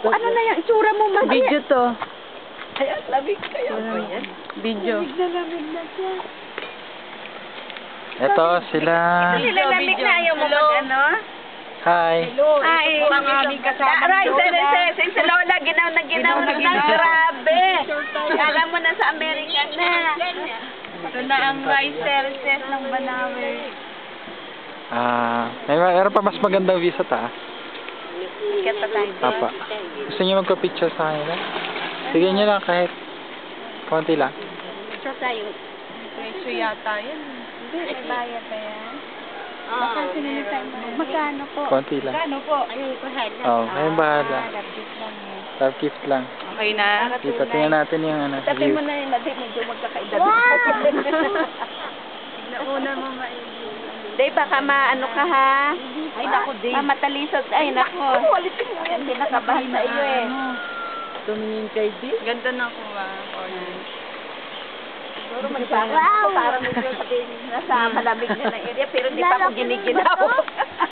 Ano na yung itsura mo, man? Video to. Ayan, lamig kayo. Video. Lamig na siya. Ito sila. Sila lamig na, ayaw mo mag-ano? Hi. Ay, Ang aming kasama. Aray, sa Lola, ginaw na. Grabe. Kala mo na sa Amerika na. Ito na ang rice services ng Banawe. Meron pa mas magandang view sa taas. Sikat pa tayo. Papa. Gusto niyo magpa-picture sa kanila? Sige niyo lang kahit konti lang. Ito tayo. Presyo yata yan. Hindi, may bayad pa yan. Baka sinunod tayo. Magkano po? Konti lang. Ano po? Ayun, bahala. Ayun bahala. Labis lang yan. Love gift lang. Okay na? Dito, tingnan natin yung Tabi view. mo na yun, natin medyo magkakaedad. Nauna mo maigi. Day, baka maano ka ha? Ay, naku, Day. Mamatalisod. Ay, naku. Walitin mo yan. Pinakabahan sa iyo eh. Tumingin kay Di. Ganda na ko Siguro magpapang ako para medyo sabihin nasa malamig na ng area pero hindi pa ako giniginaw.